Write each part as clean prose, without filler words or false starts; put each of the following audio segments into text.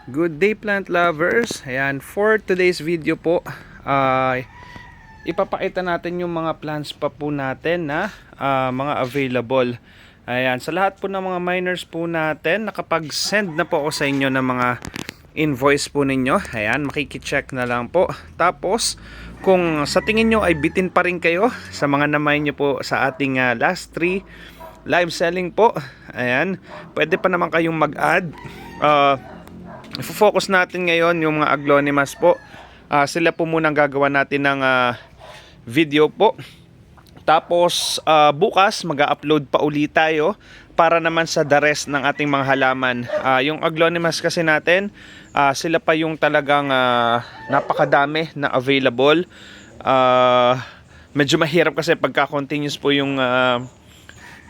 Good day plant lovers. Ayan, for today's video po ipapakita natin yung mga plants pa po natin na mga available. Ayan, sa lahat po ng mga miners po natin, nakapag-send na po ako sa inyo ng mga invoice po ninyo. Ayan, makikicheck na lang po. Tapos, kung sa tingin nyo ay bitin pa rin kayo sa mga namay nyo po sa ating last 3 live selling po, ayan, pwede pa naman kayong mag-add. I-focus natin ngayon yung mga aglonimas po. Sila po munang gagawa natin ng video po. Tapos bukas mag-upload pa ulit tayo para naman sa the rest ng ating mga halaman. Yung aglonimas kasi natin, sila pa yung talagang napakadami na available. Medyo mahirap kasi pagka continuous po yung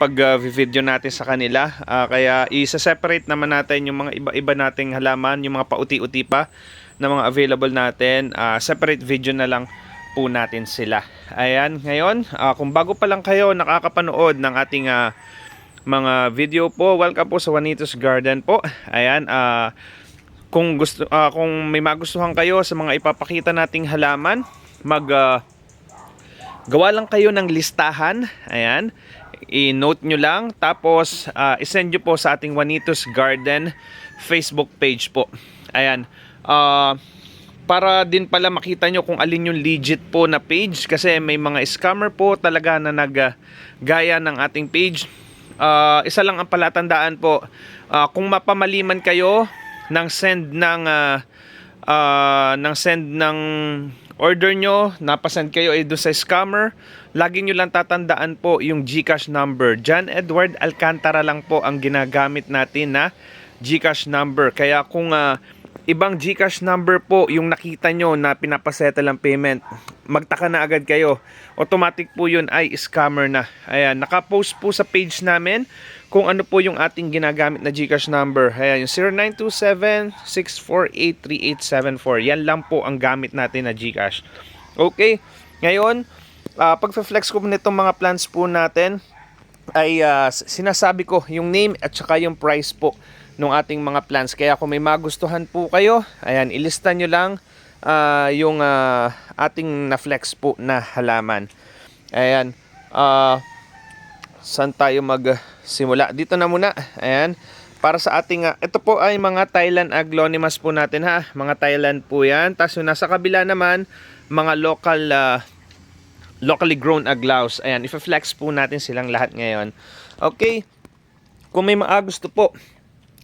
pag-video natin sa kanila, kaya isa-separate naman natin yung mga iba-iba nating halaman, yung mga pauti-uti pa na mga available natin. Separate video na lang po natin sila. Ayan, ngayon kung bago pa lang kayo nakakapanood ng ating mga video po, welcome po sa Juanitos Garden po. Ayan, kung may magustuhan kayo sa mga ipapakita nating halaman, gawa lang kayo ng listahan. Ayan, i-note nyo lang, tapos isend nyo po sa ating Juanitos Garden Facebook page po. Ayan, para din pala makita nyo kung alin yung legit po na page, kasi may mga scammer po talaga na naggaya ng ating page. Isa lang ang palatandaan po, kung mapamaliman kayo ng send ng order nyo, napasend kayo ay doon sa scammer, lagi nyo lang tatandaan po yung GCash number. John Edward Alcantara lang po ang ginagamit natin na GCash number. Kaya kung ibang GCash number po yung nakita nyo na pinapasettle ang payment, magtaka na agad kayo. Automatic po yun ay scammer na. Ayan, nakapost po sa page namin kung ano po yung ating ginagamit na GCash number. Ayan, yung 0927-648-3874. Yan lang po ang gamit natin na GCash. Okay, ngayon, pag-flex ko nitong mga plans po natin, ay sinasabi ko yung name at saka yung price po ng ating mga plans. Kaya kung may magustuhan po kayo, ayan, ilista nyo lang yung ating na-flex po na halaman. Ayan, saan tayo magsimula? Dito na muna. Ayan, para sa ating ito po ay mga Thailand aglonimas po natin ha. Mga Thailand po yan. Tapos yung nasa kabila naman, mga locally grown aglaws. Ayan, i-flex po natin silang lahat ngayon. Okay, kung may gusto po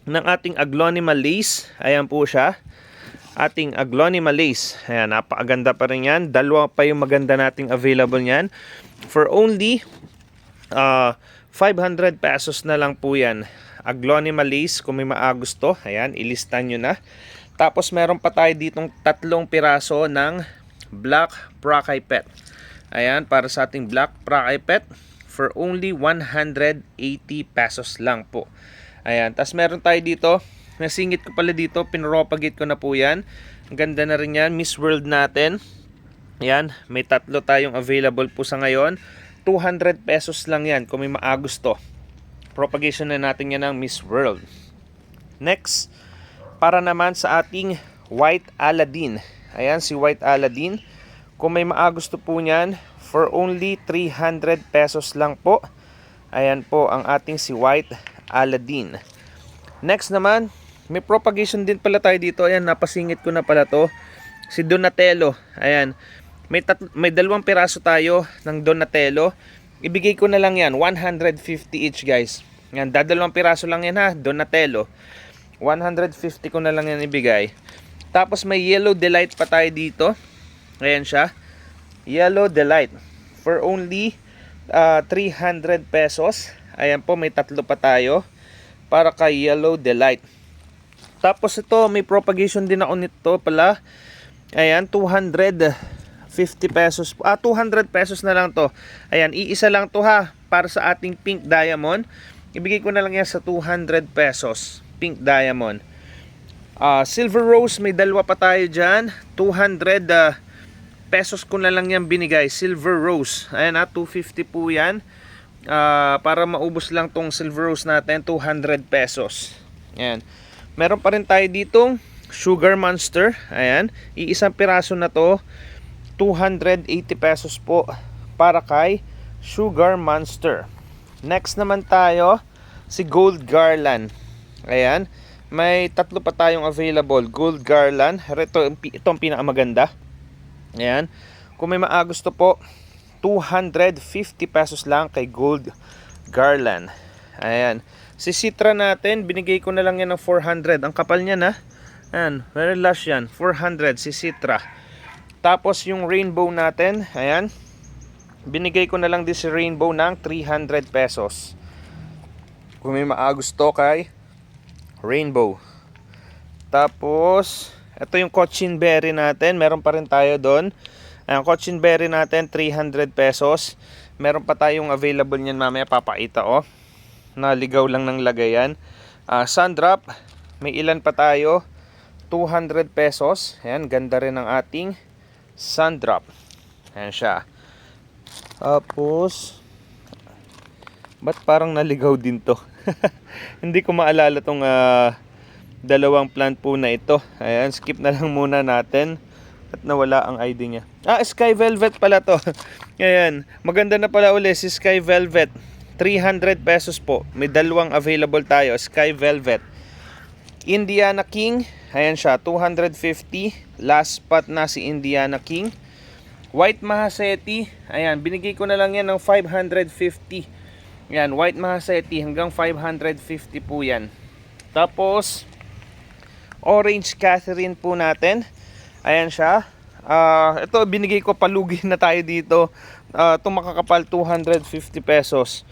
ng ating aglonema lace, ayan po siya, ating aglonema lace. Ayan, napakaganda pa rin yan. Dalawa pa yung maganda nating available yan. For only 500 pesos na lang po yan. Aglonema lace, kung may gusto, ayan, ilista nyo na. Tapos meron pa tayo ditong 3 piraso ng black Prakay-Pet. Ayan, para sa ating black Prakay-Pet, for only 180 pesos lang po. Ayan, tapos meron tayo dito, nasingit ko pala dito, pinropagate ko na po yan. Ang ganda na rin yan, Miss World natin. Ayan, may 3 tayong available po sa ngayon. 200 pesos lang yan kung may gusto. Propagation na natin yan ng Miss World. Next, para naman sa ating White Aladdin. Ayan, si White Aladdin. Kung may gusto po niyan, for only 300 pesos lang po. Ayan po ang ating si White Aladdin. Next naman, may propagation din pala tayo dito. Ayan, napasingit ko na pala to. Si Donatello. Ayan, may 2 piraso tayo ng Donatello. Ibigay ko na lang yan, 150 each guys. Yan, 2 piraso lang yan ha, Donatello. 150 ko na lang yan ibigay. Tapos may Yellow Delight pa tayo dito. Ayan siya, Yellow Delight, for only 300 pesos. Ayan po, may 3 pa tayo para kay Yellow Delight. Tapos ito, may propagation din ako nito pala. Ayan, 250 pesos. 200 pesos na lang to. Ayan, iisa lang to ha, para sa ating pink diamond. Ibigay ko na lang yan sa 200 pesos. Pink diamond. Silver rose, may 2 pa tayo dyan. 200 pesos ko na lang yan binigay. Silver rose. Ayan 250 po yan. Para maubos lang tong silver rose natin, 200 pesos. Ayan. Meron pa rin tayo ditong Sugar Monster. Ayan, iisang piraso na to, 280 pesos po para kay Sugar Monster. Next naman tayo, si Gold Garland. Ayan, may tatlo pa tayong available. Gold Garland, ito ang pinakamaganda. Ayan, kung may maagusto po, 250 pesos lang kay Gold Garland. Ayan, si Citra natin, binigay ko na lang yan ng 400. Ang kapal niya na. Ayan, very lush yan, 400 si Citra. Tapos yung Rainbow natin, ayan, binigay ko na lang din si Rainbow ng 300 pesos. Kung may maagusto kay Rainbow. Tapos ito yung Cochin Berry natin, meron pa rin tayo doon. Ang Cochin Berry natin 300 pesos. Meron pa tayong available niyan, mamaya papakita naligaw lang ng lagayan. Sundrop, may ilan pa tayo, 200 pesos. Ayan, ganda rin ang ating Sundrop. Ayan siya. Tapos ba't parang naligaw din to? Hindi ko maalala tong dalawang plant po na ito. Ayan, skip na lang muna natin at nawala ang ID niya. Sky Velvet pala to. Ayan, maganda na pala uli si Sky Velvet, 300 pesos po. May dalawang available tayo, Sky Velvet. Indiana King, ayan siya, 250. Last spot na si Indiana King. White Mahaseti, ayan, binigay ko na lang yan ng 550. Yan, White Mahaseti hanggang 550 po yan. Tapos Orange Catherine po natin, ayan siya. Ito binigay ko, palugi na tayo dito. Ito makakapal, 250 pesos.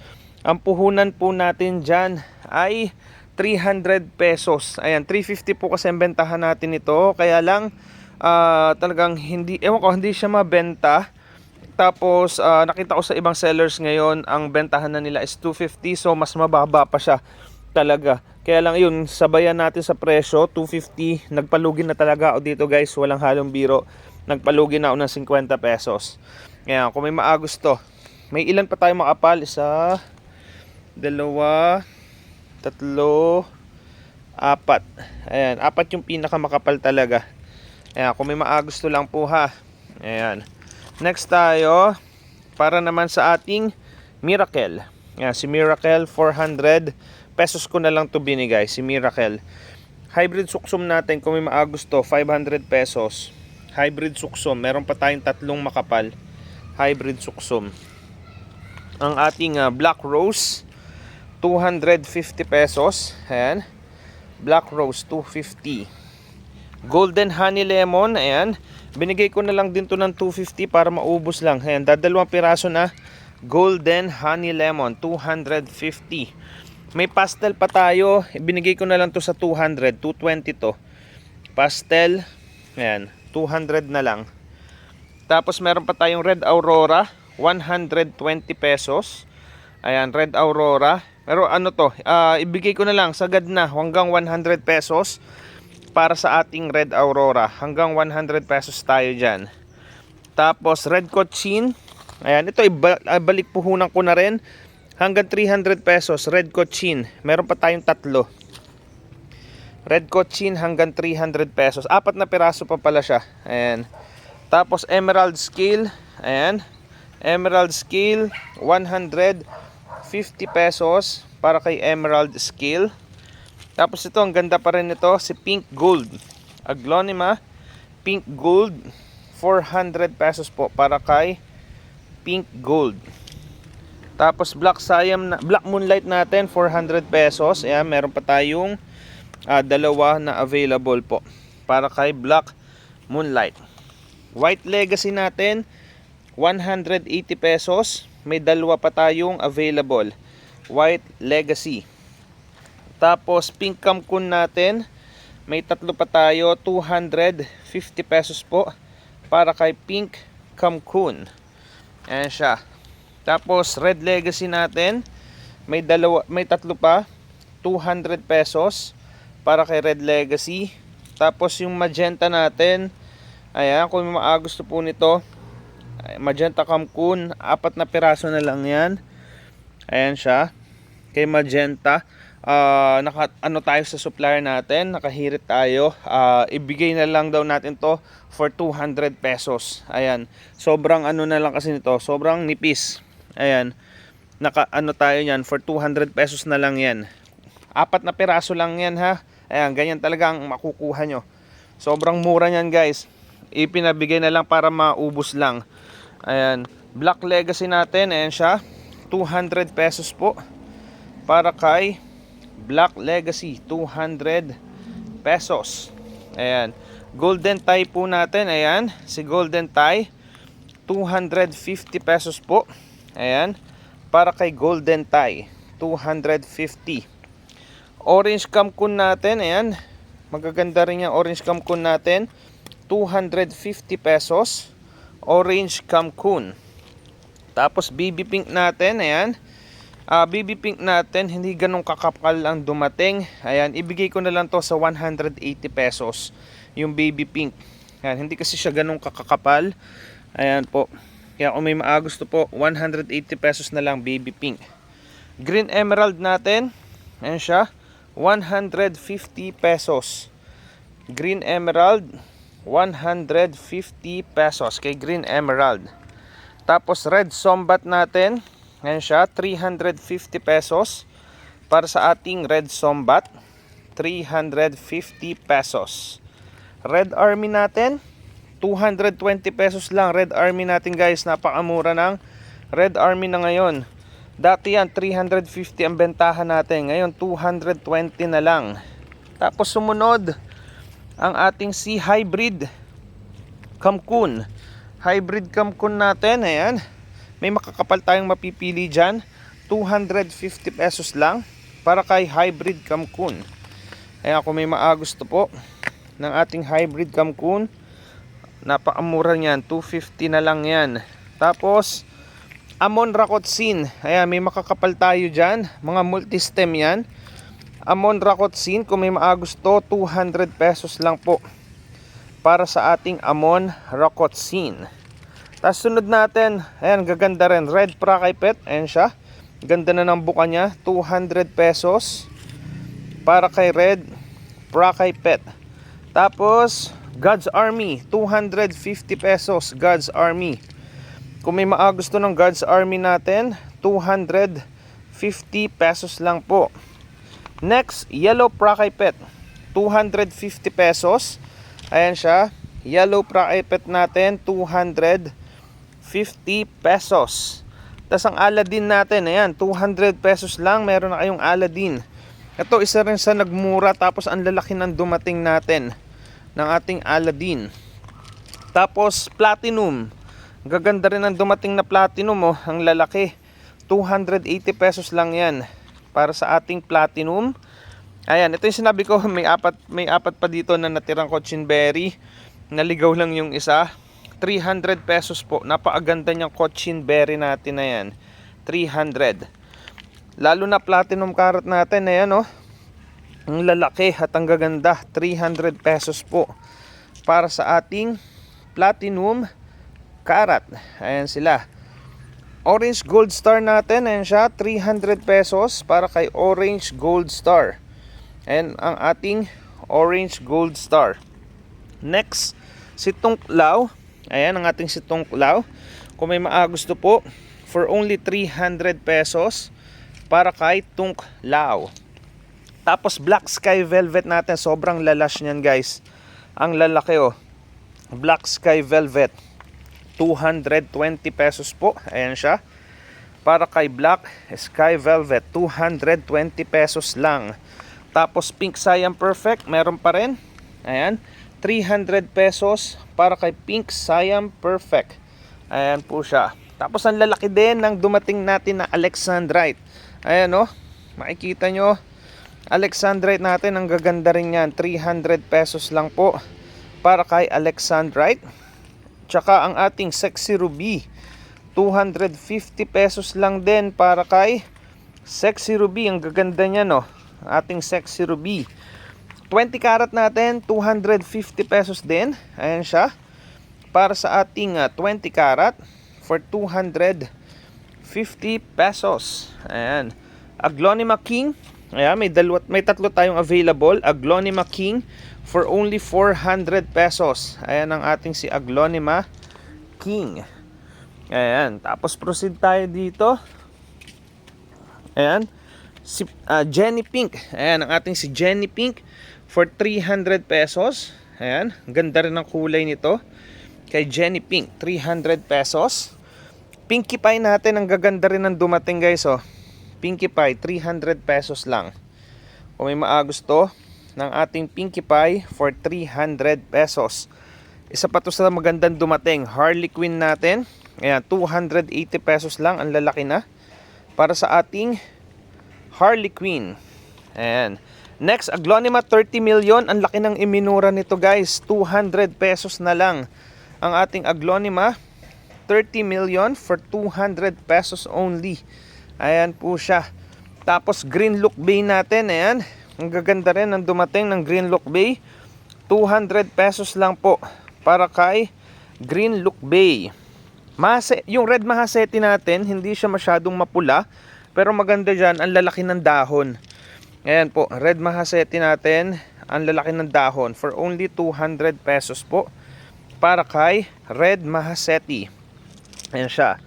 Ang puhunan po natin dyan ay 300 pesos. Ayan, 350 po kasi ang bentahan natin ito. Kaya lang talagang hindi, ewan ko, hindi siya mabenta. Tapos nakita ko sa ibang sellers ngayon, ang bentahan na nila is 250. So mas mababa pa siya talaga. Kaya lang yun, sabayan natin sa presyo, 250. Nagpalugi na talaga ako dito guys, walang halong biro. Nagpalugi na ako ng 50 pesos. Ayan, kung may maagusto, may ilan pa tayo makapal? Isa, dalawa, tatlo, apat. Ayan, apat yung pinakamakapal talaga. Ayan, kung may maagusto lang po ha. Ayan. Next tayo, para naman sa ating Miracle. Ayan, si Miracle, 400 pesos ko na lang to binigay, si Miracle. Hybrid suksum natin, kung may maagusto, 500 pesos. Hybrid suksum, meron pa tayong tatlong makapal. Hybrid suksum. Ang ating Black Rose, 250 pesos. Ayan, Black Rose, 250. Golden Honey Lemon, ayan, binigay ko na lang din to ng 250 para maubos lang. Ayan, dadalawang piraso na Golden Honey Lemon, 250. May pastel pa tayo, binigay ko na lang to sa 200, 220 to. Pastel, ayan, 200 na lang. Tapos meron pa tayong Red Aurora, 120 pesos. Ayan, Red Aurora. Pero ano to, ibigay ko na lang sagad na hanggang 100 pesos para sa ating Red Aurora. Hanggang 100 pesos tayo dyan. Tapos Red Cochin, ayan, ito ibalik puhunan ko na rin. Hanggang 300 pesos, Red Cochin. Meron pa tayong tatlo. Red Cochin hanggang 300 pesos. Apat na piraso pa pala siya. Ayan. Tapos Emerald Scale. Ayan. Emerald Scale, 150 pesos para kay Emerald Scale. Tapos ito, ang ganda pa rin ito, si Pink Gold. Aglonema Pink Gold, 400 pesos po para kay Pink Gold. Tapos Black Siam, Black Moonlight natin, 400 pesos. Ayan, meron pa tayong dalawa na available po para kay Black Moonlight. White Legacy natin, 180 pesos. May dalawa pa tayong available. White Legacy. Tapos Pink Kamkun natin, may tatlo pa tayo, 250 pesos po para kay Pink Kamkun. Ayan siya. Tapos Red Legacy natin, may tatlo pa, 200 pesos para kay Red Legacy. Tapos yung Magenta natin, ayan, kung may maagusto po nito, Magenta Kamkun, apat na piraso na lang yan. Ayan siya, kay Magenta. ano tayo sa supplier natin, nakahirit tayo. Ibigay na lang daw natin to for 200 pesos. Ayan. Sobrang ano na lang kasi nito, sobrang nipis. Ayan. Ano tayo yan for 200 pesos na lang yan. 4 na piraso lang yan ha. Ayan, ganyan talaga ang makukuha nyo. Sobrang mura niyan guys. Ipinabigay na lang para maubos lang. Ayan, Black Legacy natin, ayan siya, 200 pesos po. Para kay Black Legacy, 200 pesos. Ayan, Golden Tie po natin, ayan, si Golden Tie, 250 pesos po. Ayan, para kay Golden Tie, 250. Orange Camcun natin, ayan, magaganda rin yung Orange Camcun natin, 250 pesos. Orange Camcun. Tapos BB Pink natin, ayan. BB Pink natin, hindi ganun kakapal ang dumating. Ayan, ibigay ko na lang to sa 180 pesos. Yung BB Pink. Ayan, hindi kasi siya ganun kakakapal. Ayan po. Kaya kung may maagusto po, 180 pesos na lang BB Pink. Green Emerald natin, ayan siya, 150 pesos. Green Emerald, 150 pesos kay Green Emerald. Tapos Red Sombat natin, ngayon siya, 350 pesos. Para sa ating Red Sombat, 350 pesos. Red Army natin, 220 pesos lang. Red Army natin guys, napakamura ng Red Army na ngayon. Dati yan 350 ang bentahan natin, ngayon 220 na lang. Tapos sumunod ang ating si Hybrid Camcun. Hybrid Camcun natin, ayan. May makakapal tayong mapipili dyan. 250 pesos lang para kay Hybrid Camcun. Ayan, kung may maagusto po ng ating Hybrid Camcun, napakamura niyan, 250 na lang yan. Tapos Amon Rakotsin, ayan, may makakapal tayo dyan. Mga multi-stem yan. Amon Rakotsin, kung may maagusto, 200 pesos lang po para sa ating Amon Rakotsin. Tapos sunod natin, ayan, gaganda rin, Red Prakipet, ayan siya, ganda na ng buka niya, 200 pesos para kay Red Prakipet. Tapos God's Army, 250 pesos, God's Army. Kung may maagusto ng God's Army natin, 250 pesos lang po. Next, Yellow Prakipet, 250 pesos. Ayan siya, Yellow Prakipet natin, 250 pesos. Tapos ang Aladdin natin, ayan, 200 pesos lang, meron na kayong Aladdin. Ito, isa rin sa nagmura, tapos ang lalaki ng dumating natin ng ating Aladdin. Tapos Platinum, gaganda rin ang dumating na Platinum, oh, ang lalaki, 280 pesos lang yan para sa ating Platinum. Ayan, ito yung sinabi ko, may apat pa dito na natirang Cochinberry. Naligaw lang yung isa. 300 pesos po. Napakaganda niyang Cochinberry natin na yan. 300. Lalo na Platinum Carrot natin, ayan oh. Ang lalaki at ang gaganda, 300 pesos po para sa ating Platinum Carrot. Ayan sila. Orange Gold Star natin, ayan siya, 300 pesos para kay Orange Gold Star. And ang ating Orange Gold Star. Next, si Tunklaw. Ayan ang ating si Tunklaw. Kung may maagusto po, for only 300 pesos para kay Tunklaw. Tapos Black Sky Velvet natin, sobrang lalash niyan guys. Ang lalaki oh. Black Sky Velvet, 220 pesos po. Ayan siya. Para kay Black Sky Velvet, 220 pesos lang. Tapos Pink Siam Perfect, meron pa rin. Ayan, 300 pesos para kay Pink Siam Perfect. Ayan po siya. Tapos ang lalaki din ng dumating natin na Alexandrite. Ayan oh, makikita nyo. Alexandrite natin, ang gaganda rin yan. 300 pesos lang po para kay Alexandrite. Tsaka ang ating Sexy Ruby, 250 pesos lang din para kay Sexy Ruby. Ang gaganda niya no, ating Sexy Ruby. 20 karat natin, 250 pesos din. Ayan siya. Para sa ating 20 karat for 250 pesos. Ayan. Aglonema King. Ayan, may tatlo tayong available. Aglonema King for only 400 pesos. Ayan ang ating si Aglonema King. Ayan, tapos proceed tayo dito. Ayan, si Jenny Pink. Ayan ang ating si Jenny Pink for 300 pesos. Ayan, ganda rin ang kulay nito. Kay Jenny Pink, 300 pesos. Pinkie Pie natin, ang gaganda rin ng dumating guys, oh. Pinkie Pie, 300 pesos lang. Kung may maagusto ng ating Pinkie Pie for 300 pesos. Isa pa to sa magandang dumating, Harley Quinn natin. Ayan, 280 pesos lang, ang lalaki na. Para sa ating Harley Quinn. Ayan. Next, Aglonema 30 million. Ang laki ng iminura nito guys, 200 pesos na lang. Ang ating Aglonema 30 million for 200 pesos only. Ayan po siya. Tapos Green Look Bay natin. Ayan. Ang gaganda rin ang dumating ng Green Look Bay. 200 pesos lang po para kay Green Look Bay. Yung red Mahaseti natin, hindi siya masyadong mapula. Pero maganda dyan, ang lalaki ng dahon. Ayan po, red Mahaseti natin, ang lalaki ng dahon. For only 200 pesos po para kay red Mahaseti. Ayan siya.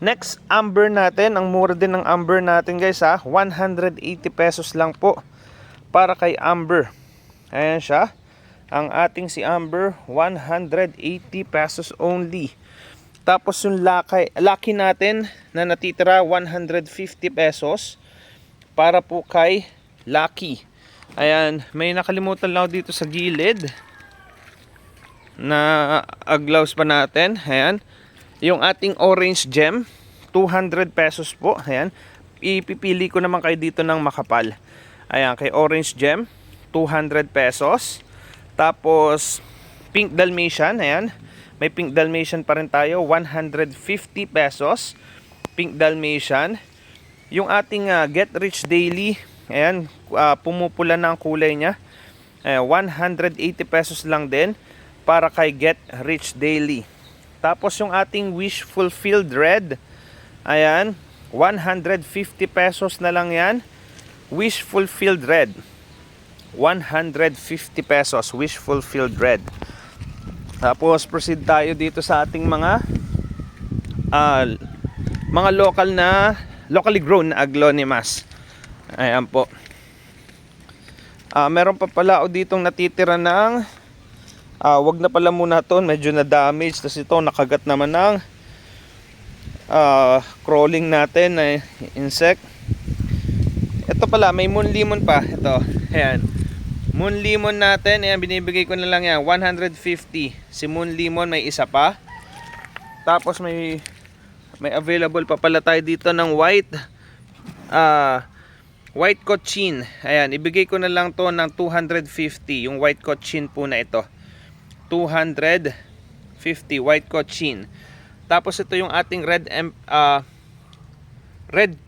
Next, amber natin. Ang mura din ng amber natin guys ha. 180 pesos lang po para kay amber. Ayan siya. Ang ating si amber, 180 pesos only. Tapos yung lucky natin na natitira, 150 pesos para po kay lucky. Ayan, may nakalimutan lang dito sa gilid na aglaws pa natin. Ayan. Yung ating orange gem, 200 pesos po. Ayan. Ipipili ko naman kayo dito ng makapal. Ayan, kay orange gem, 200 pesos. Tapos, pink Dalmatian. Ayan. May pink Dalmatian pa rin tayo, 150 pesos. Pink Dalmatian. Yung ating Get Rich Daily. Ayan, pumupula na ang kulay niya. 180 pesos lang din para kay Get Rich Daily. Tapos yung ating Wish Fulfilled Red, ayan, 150 pesos na lang yan. Wish Fulfilled Red, 150 pesos, Wish Fulfilled Red. Tapos proceed tayo dito sa ating mga locally grown na aglonemas. Ayan po. Meron pa pala o ditong natitira ng wag na pala muna to, medyo na damage. Tapos ito nakagat naman ng crawling natin na insect. Ito pala, may moon lemon pa. Ito, ayan, moon lemon natin. Ayan, binibigay ko na lang yan, 150. Si moon lemon may isa pa. Tapos may available pa pala tayo dito ng white cochin. Ayan, ibigay ko na lang to ng 250. Yung white cochin po na ito, 250 white cochin. Tapos ito yung ating Red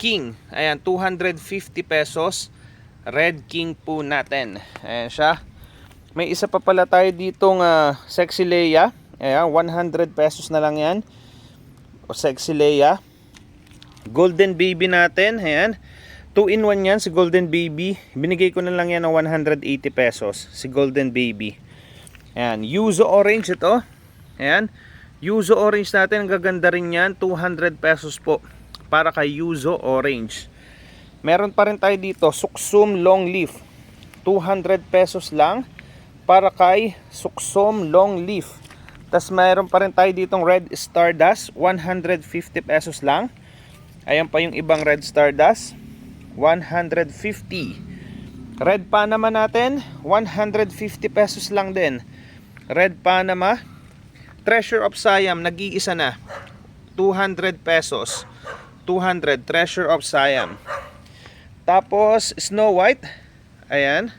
King. Ayan, 250 pesos. Red King po natin. Ayan siya. May isa pa pala tayo ditong Sexy Leia. Ayan, 100 pesos na lang yan. O Sexy Leia. Golden Baby natin. Ayan, 2-in-1 yan si Golden Baby. Binigay ko na lang yan ng 180 pesos. Si Golden Baby. Ayan, Yuzu Orange ito. Ayan, Yuzu Orange natin, ang gaganda rin yan, 200 pesos po para kay Yuzu Orange. Meron pa rin tayo dito, Suksum Long Leaf, 200 pesos lang para kay Suksum Long Leaf. Tas meron pa rin tayo ditong Red Stardust, 150 pesos lang. Ayan pa yung ibang Red Stardust, 150. Red Panama natin, 150 pesos lang din. Red Panama. Treasure of Siam, nag-iisa na, 200 pesos. 200, Treasure of Siam. Tapos Snow White. Ayan,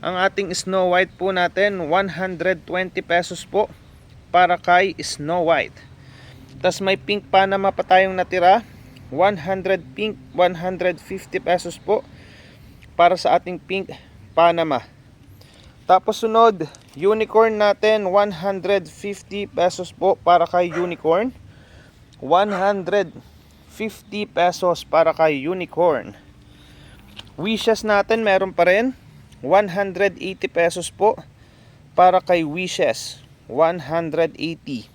ang ating Snow White po natin, 120 pesos po para kay Snow White. Tapos may Pink Panama pa tayong natira, 100 pink, 150 pesos po para sa ating Pink Panama. Tapos sunod, Unicorn natin, 150 pesos po para kay Unicorn. 150 pesos para kay Unicorn. Wishes natin meron pa rin 180 pesos po para kay Wishes, 180.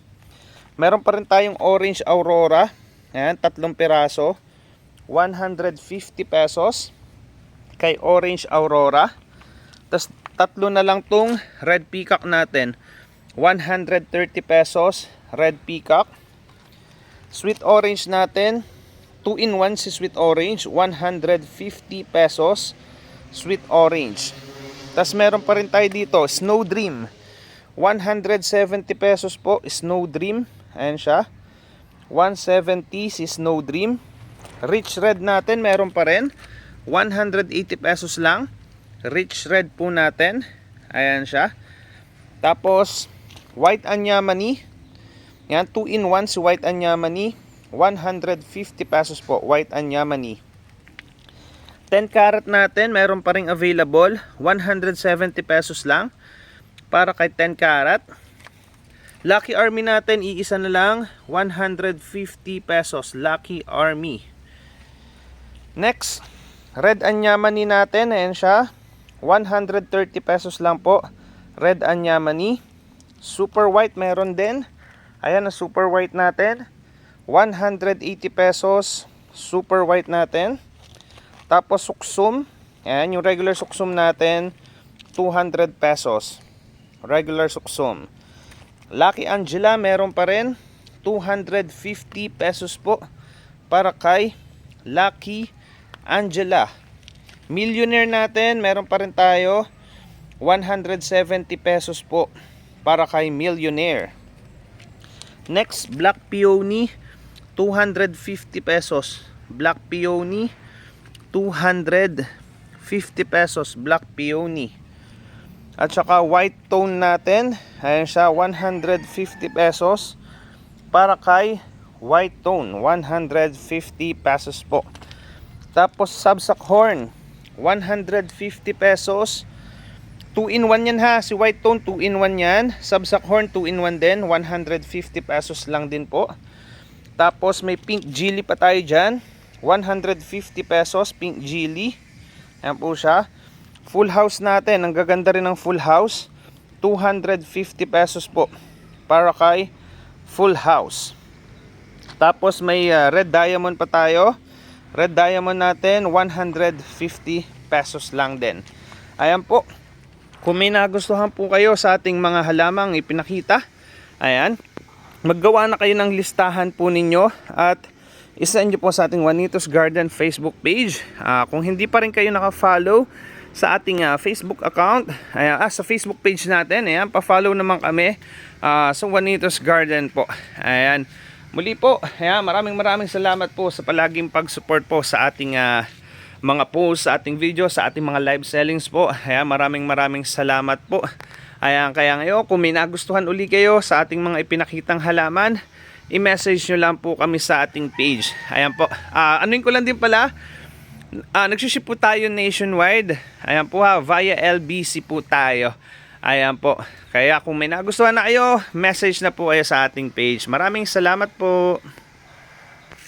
Meron pa rin tayong Orange Aurora, ayan, 3 piraso, 150 pesos kay Orange Aurora. Tapos 3 na lang tong Red Peacock natin, 130 pesos Red Peacock. Sweet Orange natin, 2-in-1 si Sweet Orange, 150 pesos Sweet Orange. Tapos meron pa rin tayo dito, Snow Dream, 170 pesos po, Snow Dream. Ayan siya, 170 si Snow Dream. Rich Red natin meron pa rin, 180 pesos lang. Rich Red po natin, ayan siya. Tapos White Anyamani, yan, 2-in-1 si White Anyamani, 150 pesos po, White Anyamani. 10 carat natin, meron pa ring available, 170 pesos lang para kay 10 carat. Lucky Army natin, iisa na lang, 150 pesos, Lucky Army. Next, Red Anyamani natin, ayan siya, 130 pesos lang po, Red Anyamani. Super White meron din, ayan na Super White natin, 180 pesos, Super White natin. Tapos Suksum, ayan yung regular Suksum natin, 200 pesos, regular Suksum. Lucky Angela meron pa rin, 250 pesos po para kay Lucky Angela. Millionaire natin, meron pa rin tayo, 170 pesos po para kay Millionaire. Next, Black Peony, 250 pesos. Black Peony, 250 pesos. Black Peony. At saka white tone natin, ayan siya, 150 pesos para kay white tone, 150 pesos po. Tapos Sabsak Horn, 150 pesos. 2-in-1 yan ha, si white tone 2-in-1 yan. Sabsak Horn 2-in-1 din, 150 pesos lang din po. Tapos may pink Geely pa tayo dyan, 150 pesos, pink Geely. Ayan po siya. Full house natin, ang gaganda rin ng full house, 250 pesos po para kay full house. Tapos may red diamond pa tayo. Red diamond natin, 150 pesos lang din. Ayan po. Kung may nagustuhan po kayo sa ating mga halamang ipinakita, ayan, maggawa na kayo ng listahan po ninyo at isend nyo po sa ating Juanitos Garden Facebook page. Kung hindi pa rin kayo naka-follow sa ating Facebook account, ayan, sa Facebook page natin, ayan, pa-follow naman kami sa Juanitos Garden po. Ayan, muli po, ayan, maraming salamat po sa palaging pag-support po sa ating mga posts, sa ating video, sa ating mga live sellings po. Ayan, maraming salamat po. Ayan, kaya ngayon, kung may nagustuhan uli kayo sa ating mga ipinakitang halaman, i-message nyo lang po kami sa ating page. Ayan po. Anuin ko lang din pala, nagsuship po tayo nationwide. Ayan po ha, via LBC po tayo. Ayan po. Kaya kung may nagustuhan na kayo, message na po kayo sa ating page. Maraming salamat po.